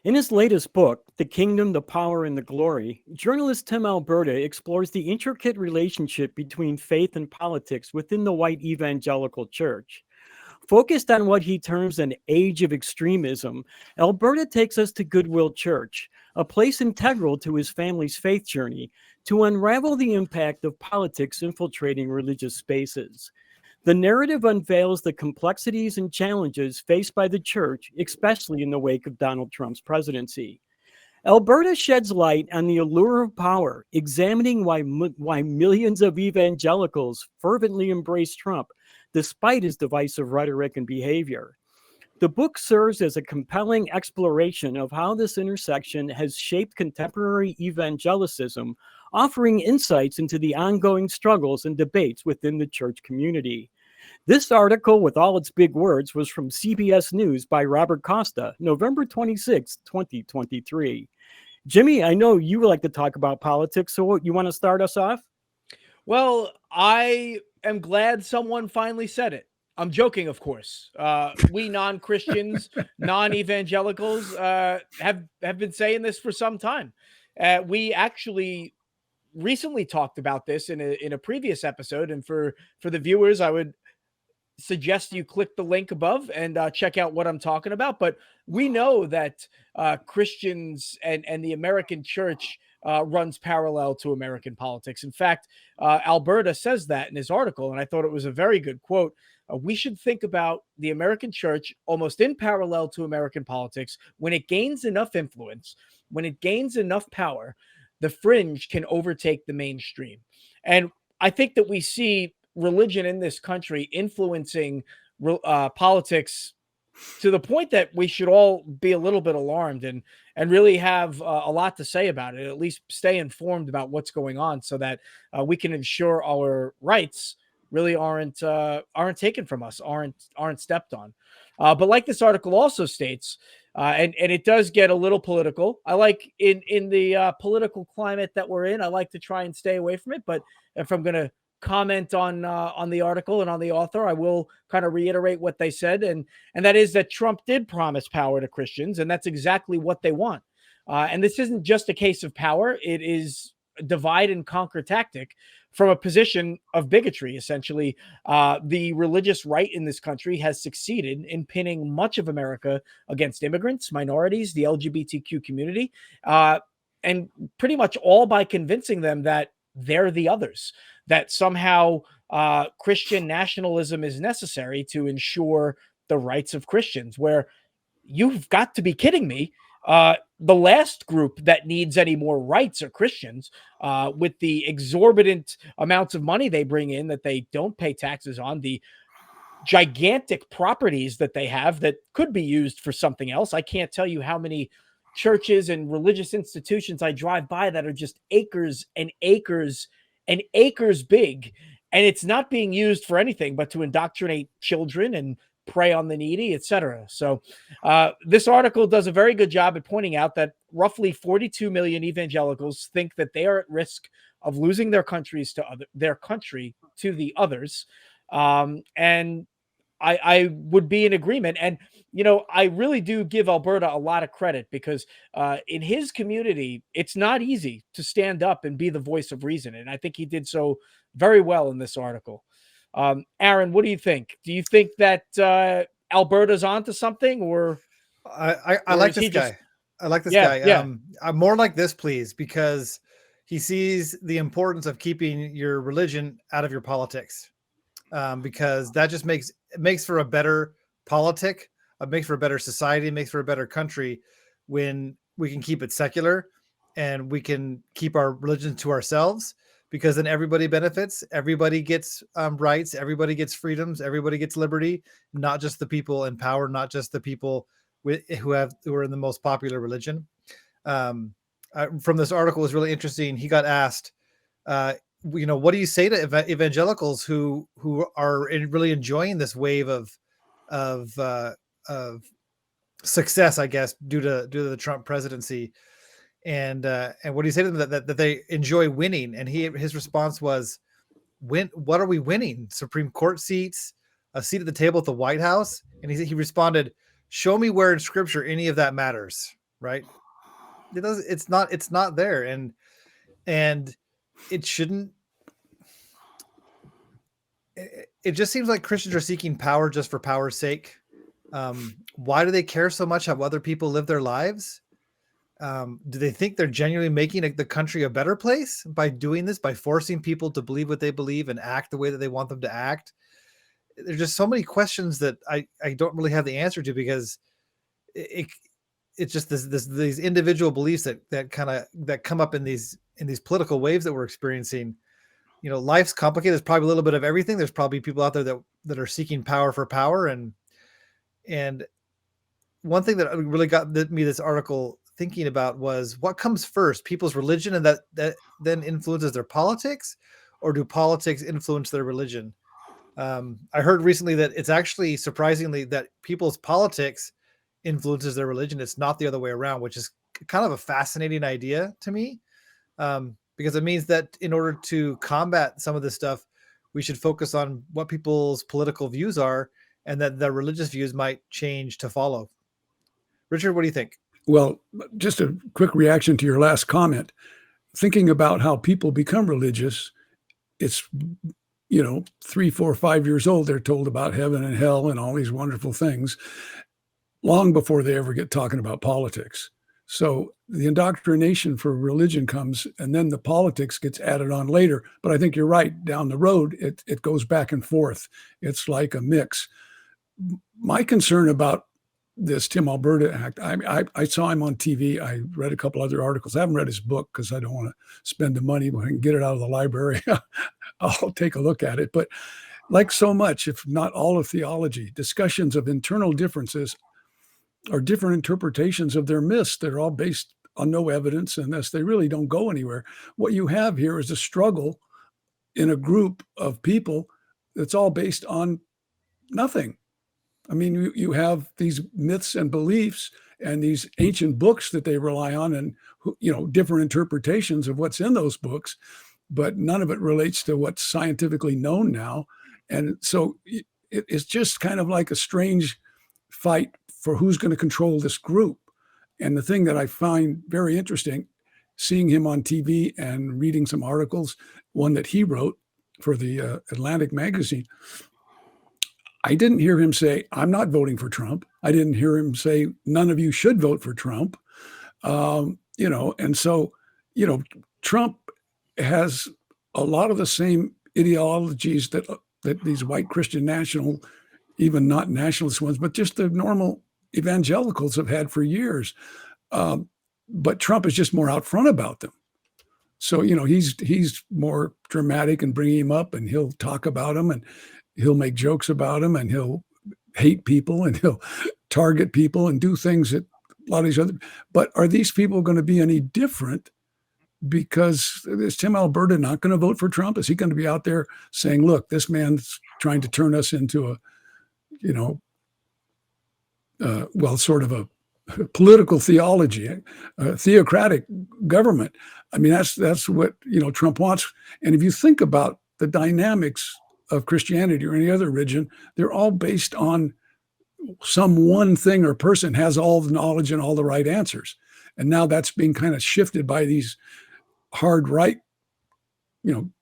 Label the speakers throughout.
Speaker 1: In his latest book, The Kingdom, the Power, and the Glory, journalist Tim Alberta explores the intricate relationship between faith and politics within the white evangelical church. Focused on what he terms an age of extremism, Alberta takes us to Goodwill Church, a place integral to his family's faith journey, to unravel the impact of politics infiltrating religious spaces. The narrative unveils the complexities and challenges faced by the church, especially in the wake of Donald Trump's presidency. Alberta sheds light on the allure of power, examining why millions of evangelicals fervently embrace Trump despite his divisive rhetoric and behavior. The book serves as a compelling exploration of how this intersection has shaped contemporary evangelicism, offering insights into the ongoing struggles and debates within the church community. This article, with all its big words, was from CBS News by Robert Costa, November 26, 2023. Jimmy, I know you like to talk about politics, so you want to start us off?
Speaker 2: Well, I am glad someone finally said it. I'm joking, of course. We non-Christians, non-evangelicals have been saying this for some time. We actually recently talked about this in a previous episode, and for the viewers, I would suggest you click the link above and check out what I'm talking about. But we know that Christians and the American church runs parallel to American politics. In fact, Alberta says that in his article, and I thought it was a very good quote. We should think about the American church almost in parallel to American politics. When it gains enough influence, when it gains enough power, the fringe can overtake the mainstream. And I think that we see religion in this country influencing politics to the point that we should all be a little bit alarmed and really have a lot to say about it. At least stay informed about what's going on, so that we can ensure our rights really aren't taken from us, aren't stepped on. But like this article also states, and it does get a little political. I like in the political climate that we're in, I like to try and stay away from it. But if I'm going to comment on the article and on the author, I will kind of reiterate what they said, and that is that Trump did promise power to Christians, and that's exactly what they want. And this isn't just a case of power; it is a divide and conquer tactic from a position of bigotry. Essentially, the religious right in this country has succeeded in pinning much of America against immigrants, minorities, the LGBTQ community, and pretty much all by convincing them that they're the others, that somehow Christian nationalism is necessary to ensure the rights of Christians, where you've got to be kidding me. The last group that needs any more rights are Christians, with the exorbitant amounts of money they bring in that they don't pay taxes on, the gigantic properties that they have that could be used for something else. I can't tell you how many churches and religious institutions I drive by that are just acres and acres and acres big, and it's not being used for anything but to indoctrinate children and prey on the needy, etc. So this article does a very good job at pointing out that roughly 42 million evangelicals think that they are at risk of losing their country to the others, and I would be in agreement. And, I really do give Alberta a lot of credit, because in his community, it's not easy to stand up and be the voice of reason. And I think he did so very well in this article. Aaron, what do you think? Do you think that Alberta's onto something, or
Speaker 3: I like this guy. I like this guy.
Speaker 2: Yeah.
Speaker 3: I'm more like this, please, because he sees the importance of keeping your religion out of your politics. Because that just makes for a better politic, makes for a better society, makes for a better country when we can keep it secular and we can keep our religion to ourselves, because then everybody benefits, everybody gets rights, everybody gets freedoms, everybody gets liberty, not just the people in power, not just the people who are in the most popular religion. From this article was really interesting. He got asked, what do you say to evangelicals who are really enjoying this wave of success, I guess, due to the Trump presidency, and what do you say to them that they enjoy winning? And his response was, what are we winning? Supreme Court seats, a seat at the table at the White House? And he responded, show me where in Scripture any of that matters. right? It does. It's not there, and it shouldn't. It just seems like Christians are seeking power just for power's sake. Why do they care so much how other people live their lives? Do they think they're genuinely making the country a better place by doing this, by forcing people to believe what they believe and act the way that they want them to act? There's just so many questions that I don't really have the answer to, because it's just these individual beliefs that come up in these political waves that we're experiencing. You know, life's complicated. There's probably a little bit of everything. There's probably people out there that are seeking power for power. And one thing that really got me this article thinking about was, what comes first, people's religion, and that then influences their politics, or do politics influence their religion? I heard recently that it's actually surprisingly that people's politics influences their religion. It's not the other way around, which is kind of a fascinating idea to me, because it means that in order to combat some of this stuff, we should focus on what people's political views are, and that their religious views might change to follow. Richard, what do you think?
Speaker 4: Well, just a quick reaction to your last comment. Thinking about how people become religious, it's, 3, 4, 5 years old, they're told about heaven and hell and all these wonderful things, long before they ever get talking about politics. So the indoctrination for religion comes, and then the politics gets added on later. But I think you're right. Down the road, it goes back and forth. It's like a mix. My concern about this Tim Alberta act, I saw him on TV. I read a couple other articles. I haven't read his book because I don't want to spend the money. When I can get it out of the library, I'll take a look at it. But like so much, if not all of theology, discussions of internal differences or different interpretations of their myths, they're all based on no evidence, and thus they really don't go anywhere. What you have here is a struggle in a group of people that's all based on nothing. I mean, you have these myths and beliefs and these ancient books that they rely on, and different interpretations of what's in those books, but none of it relates to what's scientifically known now. And so it's just kind of like a strange fight for who's going to control this group. And the thing that I find very interesting, seeing him on TV and reading some articles, one that he wrote for the Atlantic magazine, I didn't hear him say, I'm not voting for Trump. I didn't hear him say, none of you should vote for Trump. And so, Trump has a lot of the same ideologies that these white Christian national, even not nationalist ones, but just the normal evangelicals have had for years. But Trump is just more out front about them. So, he's more dramatic and bringing him up, and he'll talk about them, and he'll make jokes about them, and he'll hate people, and he'll target people and do things that a lot of these other. But are these people going to be any different? Because is Tim Alberta not going to vote for Trump? Is he going to be out there saying, look, this man's trying to turn us into a, sort of a political theology, a theocratic government? I mean, that's what, Trump wants. And if you think about the dynamics of Christianity or any other religion, they're all based on some one thing or person has all the knowledge and all the right answers. And now that's being kind of shifted by these hard right,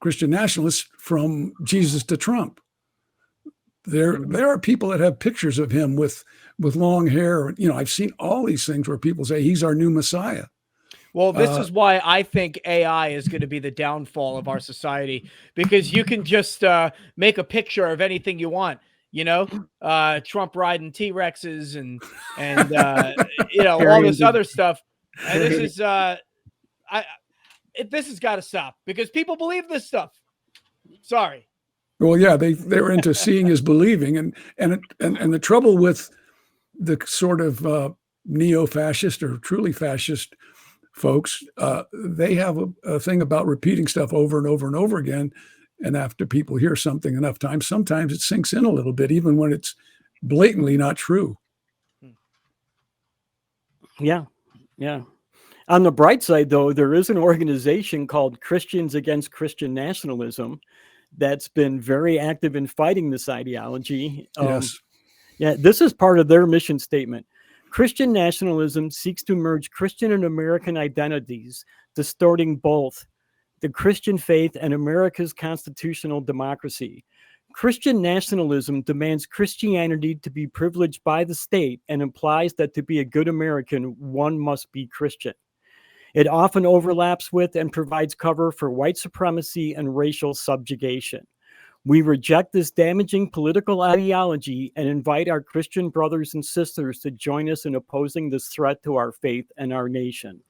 Speaker 4: Christian nationalists, from Jesus to Trump. There are people that have pictures of him with long hair. I've seen all these things where people say he's our new Messiah.
Speaker 2: Well, this is why I think AI is going to be the downfall of our society, because you can just make a picture of anything you want, Trump riding T-Rexes and all this other stuff. And this is this has got to stop, because people believe this stuff. Sorry.
Speaker 4: Well, yeah, they were into seeing is believing, and the trouble with the sort of neo-fascist or truly fascist folks, they have a thing about repeating stuff over and over and over again. And after people hear something enough times, sometimes it sinks in a little bit, even when it's blatantly not true.
Speaker 1: Yeah. On the bright side, though, there is an organization called Christians Against Christian Nationalism that's been very active in fighting this ideology.
Speaker 4: Yes.
Speaker 1: Yeah, this is part of their mission statement. Christian nationalism seeks to merge Christian and American identities, distorting both the Christian faith and America's constitutional democracy. Christian nationalism demands Christianity to be privileged by the state and implies that to be a good American, one must be Christian. It often overlaps with and provides cover for white supremacy and racial subjugation. We reject this damaging political ideology and invite our Christian brothers and sisters to join us in opposing this threat to our faith and our nation.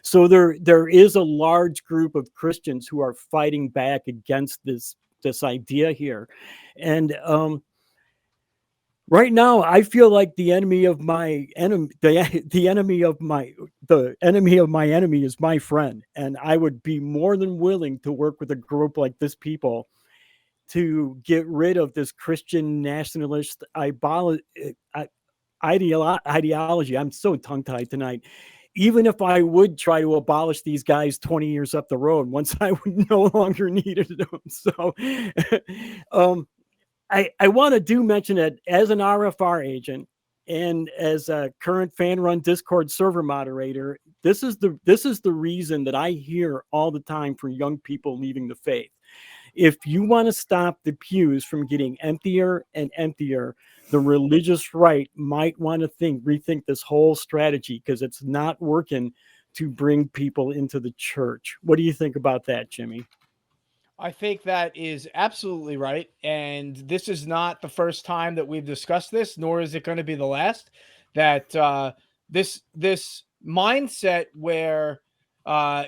Speaker 1: So there is a large group of Christians who are fighting back against this idea here. And right now, I feel like the enemy of my enemy, the enemy of my enemy is my friend. And I would be more than willing to work with a group like this people to get rid of this Christian nationalist ideology. I'm so tongue-tied tonight. Even if I would try to abolish these guys 20 years up the road, once I would no longer needed them. So I want to do mention that as an RFR agent and as a current fan-run Discord server moderator, this is the reason that I hear all the time for young people leaving the faith. If you want to stop the pews from getting emptier and emptier, the religious right might want to rethink this whole strategy, because it's not working to bring people into the church. What do you think about that, Jimmy?
Speaker 2: I think that is absolutely right. And this is not the first time that we've discussed this, nor is it going to be the last, that this mindset where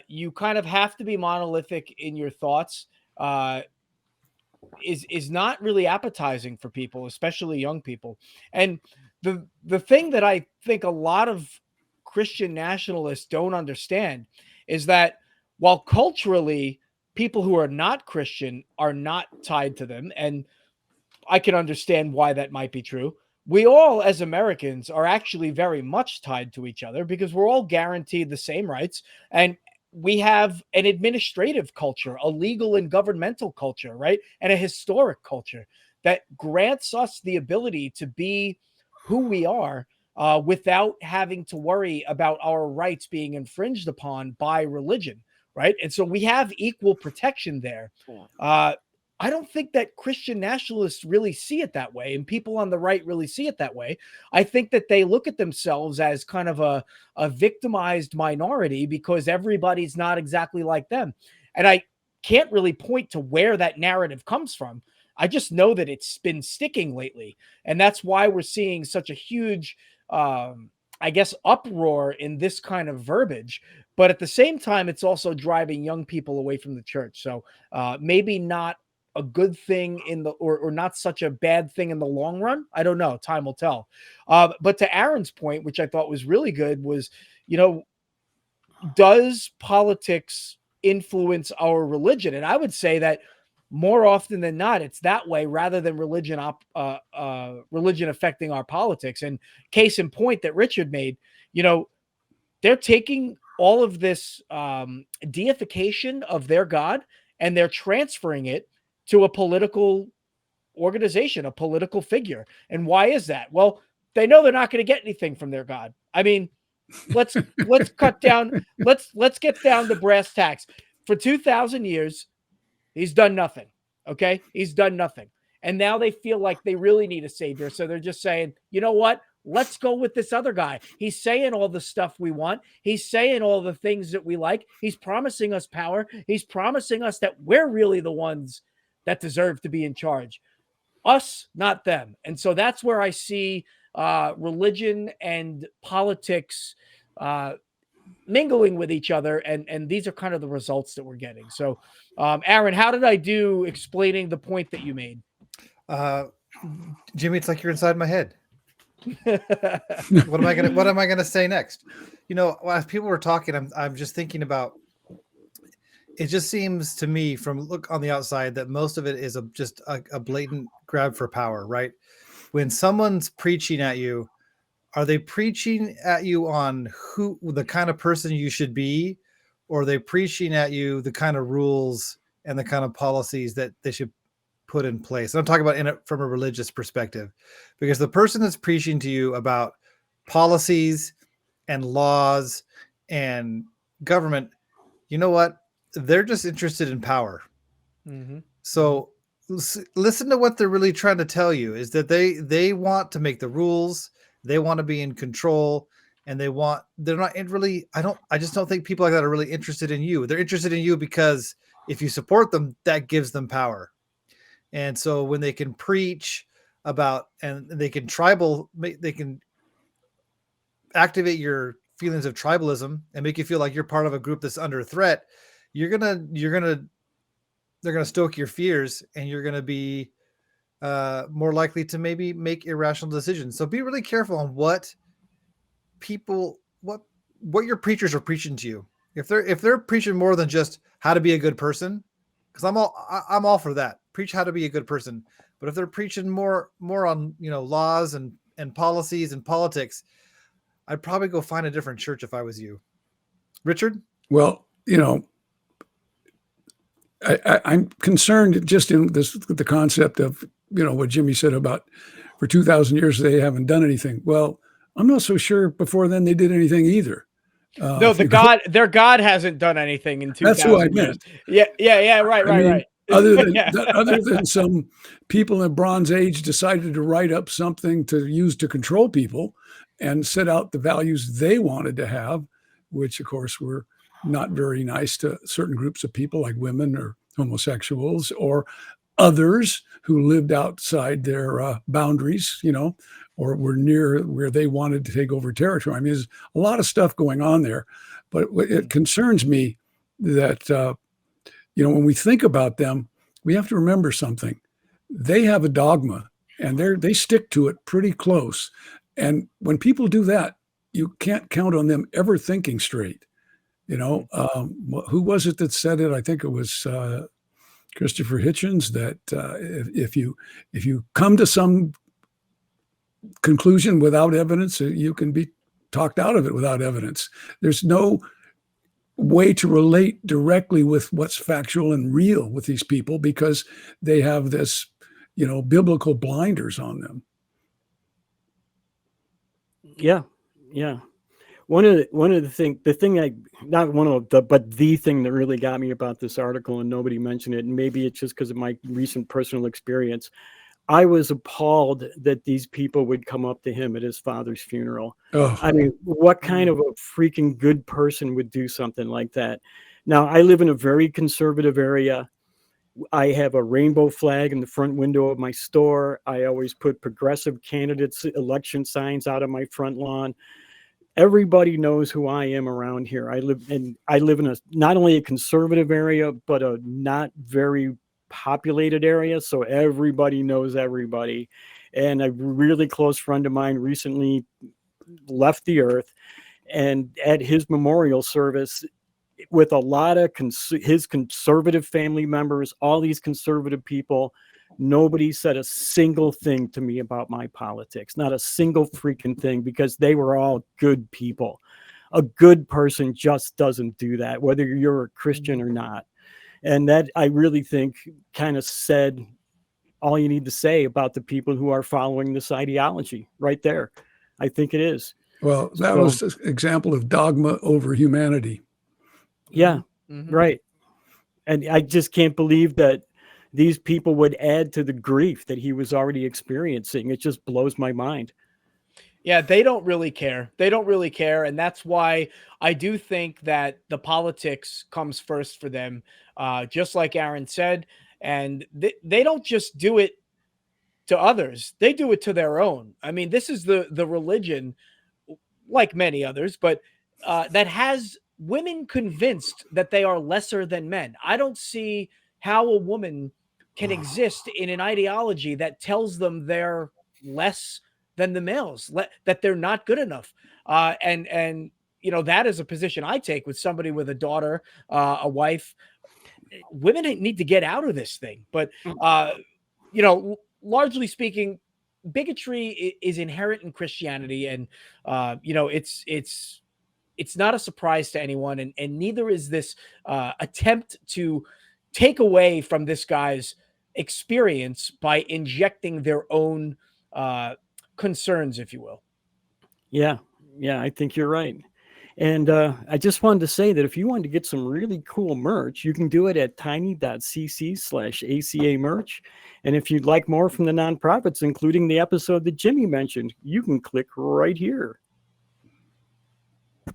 Speaker 2: you kind of have to be monolithic in your thoughts is not really appetizing for people, especially young people. And the thing that I think a lot of Christian nationalists don't understand is that while culturally people who are not Christian are not tied to them, and I can understand why that might be true, we all as Americans are actually very much tied to each other because we're all guaranteed the same rights, and we have an administrative culture, a legal and governmental culture, right? And a historic culture that grants us the ability to be who we are without having to worry about our rights being infringed upon by religion, right? And so we have equal protection there. I don't think that Christian nationalists really see it that way, and people on the right really see it that way. I think that they look at themselves as kind of a victimized minority because everybody's not exactly like them. And I can't really point to where that narrative comes from. I just know that it's been sticking lately. And that's why we're seeing such a huge, I guess, uproar in this kind of verbiage. But at the same time, it's also driving young people away from the church. So maybe not a good thing or not such a bad thing in the long run. I don't know. Time will tell. But to Aaron's point, which I thought was really good, was, does politics influence our religion? And I would say that more often than not, it's that way rather than religion affecting our politics. And case in point that Richard made, they're taking all of this deification of their God and they're transferring it to a political organization, a political figure. And why is that? Well, they know they're not going to get anything from their God. I mean, let's cut down, let's get down to brass tacks. For 2,000 years, he's done nothing. Okay? He's done nothing. And now they feel like they really need a savior. So they're just saying, you know what? Let's go with this other guy. He's saying all the stuff we want. He's saying all the things that we like. He's promising us power. He's promising us that we're really the ones that deserve to be in charge. Us, not them. And so that's where I see religion and politics mingling with each other. And these are kind of the results that we're getting. So, Aaron, how did I do explaining the point that you made?
Speaker 3: Jimmy, it's like you're inside my head. What am I gonna say next? As people were talking, I'm just thinking about, it just seems to me from look on the outside that most of it is just a blatant grab for power, right? When someone's preaching at you, are they preaching at you on the kind of person you should be, or are they preaching at you the kind of rules and the kind of policies that they should put in place? And I'm talking about from a religious perspective, because the person that's preaching to you about policies and laws and government, you know what? They're just interested in power.
Speaker 2: Mm-hmm.
Speaker 3: So listen to what they're really trying to tell you is that they want to make the rules, they want to be in control, and they're not really, I just don't think people like that are really interested in you. They're interested in you because if you support them, that gives them power. And so when they can preach about, and they can activate your feelings of tribalism and make you feel like you're part of a group that's under threat, they're going to stoke your fears, and you're going to be more likely to maybe make irrational decisions. So be really careful on what your preachers are preaching to you. If they're preaching more than just how to be a good person, because I'm all for that. Preach how to be a good person. But if they're preaching more on laws and policies and politics, I'd probably go find a different church if I was you. Richard?
Speaker 4: Well, I'm concerned just in the concept of, what Jimmy said about for 2,000 years they haven't done anything. Well, I'm not so sure before then they did anything either.
Speaker 2: No, their God hasn't done anything in 2,000
Speaker 4: That's who I
Speaker 2: years.
Speaker 4: meant.
Speaker 2: Yeah, right.
Speaker 4: Other than some people in the Bronze Age decided to write up something to use to control people and set out the values they wanted to have, which of course were not very nice to certain groups of people like women or homosexuals or others who lived outside their boundaries, or were near where they wanted to take over territory. I mean, there's a lot of stuff going on there, but it concerns me that, when we think about them, we have to remember something. They have a dogma and they stick to it pretty close. And when people do that, you can't count on them ever thinking straight. Who was it that said it? I think it was Christopher Hitchens, that if you come to some conclusion without evidence, you can be talked out of it without evidence. There's no way to relate directly with what's factual and real with these people because they have this, biblical blinders on them.
Speaker 1: Yeah. One of the thing that really got me about this article, and nobody mentioned it, and maybe it's just because of my recent personal experience, I was appalled that these people would come up to him at his father's funeral.
Speaker 4: Oh.
Speaker 1: I mean, what kind of a freaking good person would do something like that? Now, I live in a very conservative area. I have a rainbow flag in the front window of my store. I always put progressive candidates' election signs out on my front lawn. Everybody knows who I am around here. I live in a not only a conservative area, but a not very populated area. So everybody knows everybody. And a really close friend of mine recently left the earth, and at his memorial service, with a lot of his conservative family members, all these conservative people, nobody said a single thing to me about my politics, not a single freaking thing, because they were all good people. A good person just doesn't do that, whether you're a Christian or not. And that, I really think, kind of said all you need to say about the people who are following this ideology right there. I think it is.
Speaker 4: Well, that was an example of dogma over humanity.
Speaker 1: Yeah, right. And I just can't believe that these people would add to the grief that he was already experiencing. It just blows my mind.
Speaker 2: Yeah, they don't really care. And that's why I do think that the politics comes first for them, just like Aaron said. And they don't just do it to others. They do it to their own. I mean, this is the religion, like many others, but that has women convinced that they are lesser than men. I don't see how a woman can exist in an ideology that tells them they're less than the males, that they're not good enough. And that is a position I take with somebody with a daughter, a wife. Women need to get out of this thing. But, largely speaking, bigotry is inherent in Christianity. And, it's not a surprise to anyone. And neither is this attempt to take away from this guy's experience by injecting their own concerns, if you will.
Speaker 1: Yeah, yeah, I think you're right. And I just wanted to say that if you wanted to get some really cool merch, you can do it at tiny.cc/ACA merch. And if you'd like more from the nonprofits, including the episode that Jimmy mentioned, you can click right here.